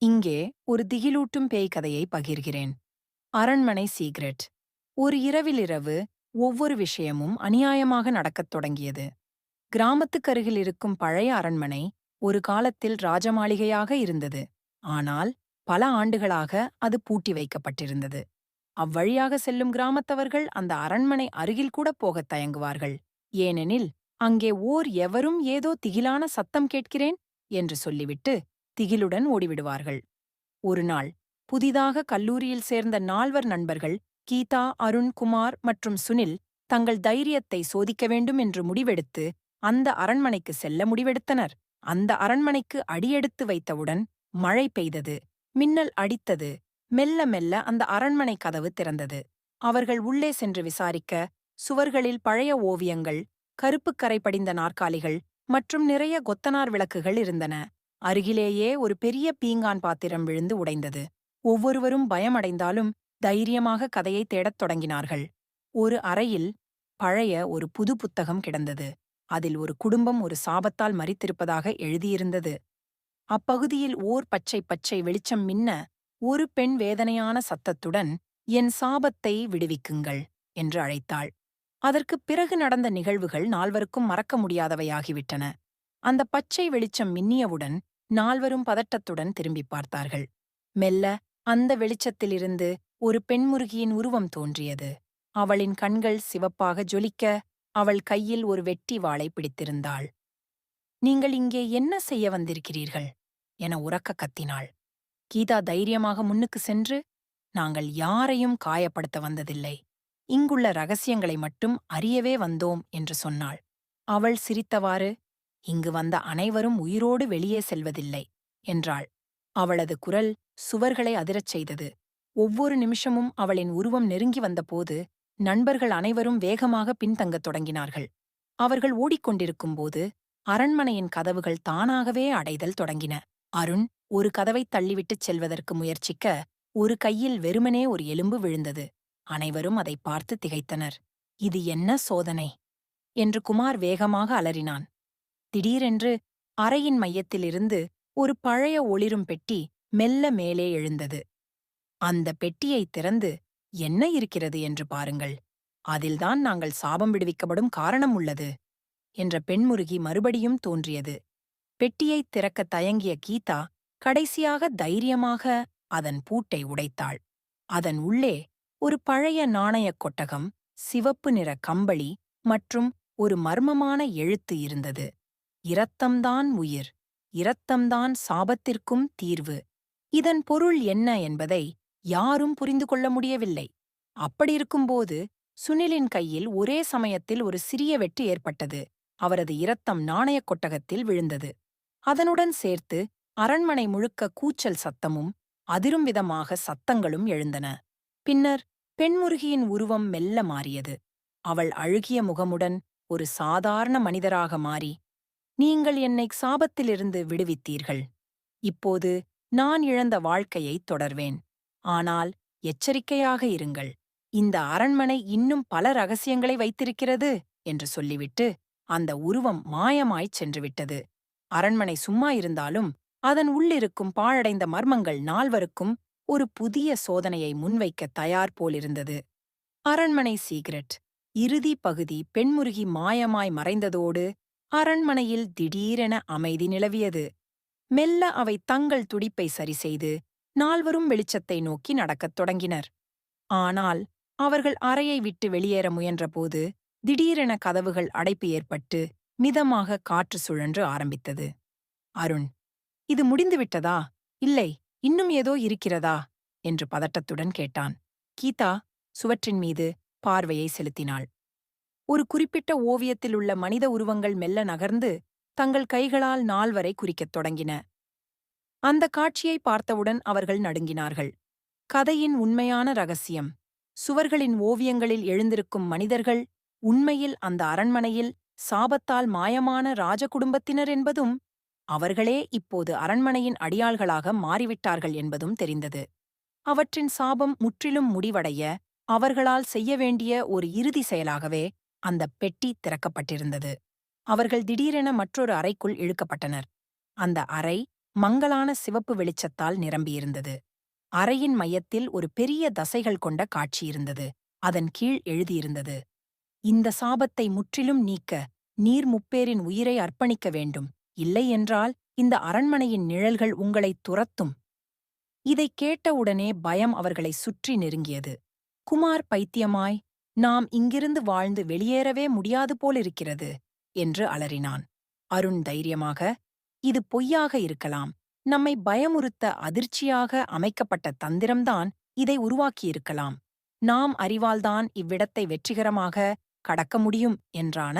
இங்கே ஒரு திகிலூட்டும் பேய் கதையை பகிர்கிறேன். அரண்மனை சீக்ரெட். ஒரு இரவிலிரவு ஒவ்வொரு விஷயமும் அநியாயமாக நடக்கத் தொடங்கியது. கிராமத்துக்கருகில் இருக்கும் பழைய அரண்மனை ஒரு காலத்தில் ராஜமாளிகையாக இருந்தது. ஆனால் பல ஆண்டுகளாக அது பூட்டி வைக்கப்பட்டிருந்தது. அவ்வழியாக செல்லும் கிராமத்தவர்கள் அந்த அரண்மனை அருகில் கூட போகத் தயங்குவார்கள். ஏனெனில் அங்கே எவரும் ஏதோ திகிலான சத்தம் கேட்கிறேன் என்று சொல்லிவிட்டு திகிலுடன் ஓடிவிடுவார்கள். ஒருநாள் புதிதாக கல்லூரியில் சேர்ந்த 4 நண்பர்கள் கீதா, அருண், குமார் மற்றும் சுனில் தங்கள் தைரியத்தை சோதிக்க வேண்டும் என்று முடிவெடுத்து அந்த அரண்மனைக்கு செல்ல முடிவெடுத்தனர். அந்த அரண்மனைக்கு அடியெடுத்து வைத்தவுடன் மழை பெய்தது, மின்னல் அடித்தது. மெல்ல மெல்ல அந்த அரண்மனை கதவு திறந்தது. அவர்கள் உள்ளே சென்று விசாரிக்க, சுவர்களில் பழைய ஓவியங்கள், கருப்புக் கரை படிந்த நாற்காலிகள் மற்றும் நிறைய கொத்தனார் விளக்குகள் இருந்தன. அருகிலேயே ஒரு பெரிய பீங்கான் பாத்திரம் விழுந்து உடைந்தது. ஒவ்வொருவரும் பயமடைந்தாலும் தைரியமாக கதையை தேடத் தொடங்கினார்கள். ஒரு அறையில் பழைய ஒரு புது புத்தகம் கிடந்தது. அதில் ஒரு குடும்பம் ஒரு சாபத்தால் மரித்திருப்பதாக எழுதியிருந்தது. அப்பகுதியில் பச்சை பச்சை வெளிச்சம் மின்ன, ஒரு பெண் வேதனையான சத்தத்துடன், "என் சாபத்தை விடுவிக்குங்கள்" என்று அழைத்தாள். அதற்குப் பிறகு நடந்த நிகழ்வுகள் 4 மறக்க முடியாதவையாகிவிட்டன. அந்த பச்சை வெளிச்சம் மின்னியவுடன் 4 பதட்டத்துடன் திரும்பிப் பார்த்தார்கள். மெல்ல அந்த வெளிச்சத்திலிருந்து ஒரு பெண்முருகியின் உருவம் தோன்றியது. அவளின் கண்கள் சிவப்பாக ஜொலிக்க, அவள் கையில் ஒரு வெட்டி வாளை பிடித்திருந்தாள். "நீங்கள் இங்கே என்ன செய்ய வந்திருக்கிறீர்கள்?" என உரக்க கத்தினாள். கீதா தைரியமாக முன்னுக்கு சென்று, "நாங்கள் யாரையும் காயப்படுத்த வந்ததில்லை. இங்குள்ள ரகசியங்களை மட்டும் அறியவே வந்தோம்" என்று சொன்னாள். அவள் சிரித்தவாறு, "இங்கு வந்த அனைவரும் உயிரோடு வெளியே செல்வதில்லை" என்றாள். அவளது குரல் சுவர்களை அதிரச் செய்தது. ஒவ்வொரு நிமிஷமும் அவளின் உருவம் நெருங்கி வந்தபோது நண்பர்கள் அனைவரும் வேகமாக பின்தங்கத் தொடங்கினார்கள். அவர்கள் ஓடிக்கொண்டிருக்கும்போது அரண்மனையின் கதவுகள் தானாகவே அடைதல் தொடங்கின. அருண் ஒரு கதவைத் தள்ளிவிட்டுச் செல்வதற்கு முயற்சிக்க, ஒரு கையில் வெறுமனே ஒரு எலும்பு விழுந்தது. அனைவரும் அதைப் பார்த்து திகைத்தனர். "இது என்ன சோதனை?" என்று குமார் வேகமாக அலறினான். திடீரென்று அறையின் மையத்திலிருந்து ஒரு பழைய ஒளிரும் பெட்டி மெல்ல மேலே எழுந்தது. "அந்த பெட்டியைத் திறந்து என்ன இருக்கிறது என்று பாருங்கள். அதில்தான் நாங்கள் சாபம் விடுவிக்கப்படும் காரணம் உள்ளது" என்ற பெண்முருகி மறுபடியும் தோன்றியது. பெட்டியைத் திறக்கத் தயங்கிய கீதா கடைசியாக தைரியமாக அதன் பூட்டை உடைத்தாள். அதன் உள்ளே ஒரு பழைய நாணயக் கொட்டகம், சிவப்பு நிற கம்பளி மற்றும் ஒரு மர்மமான எழுத்து இருந்தது. "இரத்தம்தான் உயிர், இரத்தம்தான் சாபத்திற்கும் தீர்வு." இதன் பொருள் என்ன என்பதை யாரும் புரிந்து கொள்ள முடியவில்லை. அப்படியிருக்கும்போது சுனிலின் கையில் ஒரே சமயத்தில் ஒரு சிறிய வெட்டு ஏற்பட்டது. அவரது இரத்தம் நாணயக் கொட்டகத்தில் விழுந்தது. அதனுடன் சேர்த்து அரண்மனை முழுக்க கூச்சல் சத்தமும் அதிரும் விதமாக சத்தங்களும் எழுந்தன. பின்னர் பெண்முருகியின் உருவம் மெல்ல மாறியது. அவள் அழுகிய முகமுடன் ஒரு சாதாரண மனிதராக மாறி, "நீங்கள் என்னை சாபத்திலிருந்து விடுவித்தீர்கள். இப்போது நான் இழந்த வாழ்க்கையைத் தொடர்வேன். ஆனால் எச்சரிக்கையாக இருங்கள். இந்த அரண்மனை இன்னும் பல ரகசியங்களை வைத்திருக்கிறது" என்று சொல்லிவிட்டு அந்த உருவம் மாயமாய்ச் சென்றுவிட்டது. அரண்மனை சும்மா இருந்தாலும் அதன் உள்ளிருக்கும் பாழடைந்த மர்மங்கள் 4 ஒரு புதிய சோதனையை முன்வைக்க தயார் போலிருந்தது. அரண்மனை சீக்ரெட் இறுதி பகுதி பெண்முருகி மாயமாய் மறைந்ததோடு அரண்மனையில் திடீரென அமைதி நிலவியது. மெல்ல அவை தங்கள் துடிப்பை சரிசெய்து 4 வெளிச்சத்தை நோக்கி நடக்கத் தொடங்கினர். ஆனால் அவர்கள் அறையை விட்டு வெளியேற முயன்றபோது திடீரென கதவுகள் அடைப்பு ஏற்பட்டு மிதமாக காற்று சுழன்று ஆரம்பித்தது. அருண், "இது முடிந்துவிட்டதா? இல்லை, இன்னும் ஏதோ இருக்கிறதா?" என்று பதட்டத்துடன் கேட்டான். கீதா சுவற்றின் மீது பார்வையை செலுத்தினாள். ஒரு குறிப்பிட்ட ஓவியத்தில் உள்ள மனித உருவங்கள் மெல்ல நகர்ந்து தங்கள் கைகளால் 4 குறிக்கத் தொடங்கின. அந்த காட்சியை பார்த்தவுடன் அவர்கள் நடுங்கினார்கள். கதையின் உண்மையான ரகசியம், சுவர்களின் ஓவியங்களில் எழுந்திருக்கும் மனிதர்கள் உண்மையில் அந்த அரண்மனையில் சாபத்தால் மாயமான ராஜகுடும்பத்தினர் என்பதும், அவர்களே இப்போது அரண்மனையின் அடியாள்களாக மாறிவிட்டார்கள் என்பதும் தெரிந்தது. அவற்றின் சாபம் முற்றிலும் முடிவடைய அவர்களால் செய்ய வேண்டிய ஒரு இறுதி செயலாகவே அந்த பெட்டி திறக்கப்பட்டிருந்தது. அவர்கள் திடீரென மற்றொரு அறைக்குள் இழுக்கப்பட்டனர். அந்த அறை மங்கலான சிவப்பு வெளிச்சத்தால் நிரம்பியிருந்தது. அறையின் மையத்தில் ஒரு பெரிய தசைகள் கொண்ட காட்சி இருந்தது. அதன் கீழ் எழுதியிருந்தது: இந்த சாபத்தை முற்றிலும் நீக்க நீர் முப்பேரின் உயிரை அர்ப்பணிக்க வேண்டும். இல்லை என்றால் இந்த அரண்மனையின் நிழல்கள் உங்களை துரத்தும். இதைக் கேட்டவுடனே பயம் அவர்களை சுற்றி நெருங்கியது. குமார் பைத்தியமாய், நாம் இங்கிருந்து வாழ்ந்து வெளியேறவே முடியாது போலிருக்கிறது என்று அலறினான். அருண் தைரியமாக, இது பொய்யாக இருக்கலாம். நம்மை பயமுறுத்த அதிர்ச்சியாக அமைக்கப்பட்ட தந்திரம்தான் இதை உருவாக்கியிருக்கலாம். நாம் அறிவால்தான் இவ்விடத்தை வெற்றிகரமாக கடக்க முடியும் என்றான.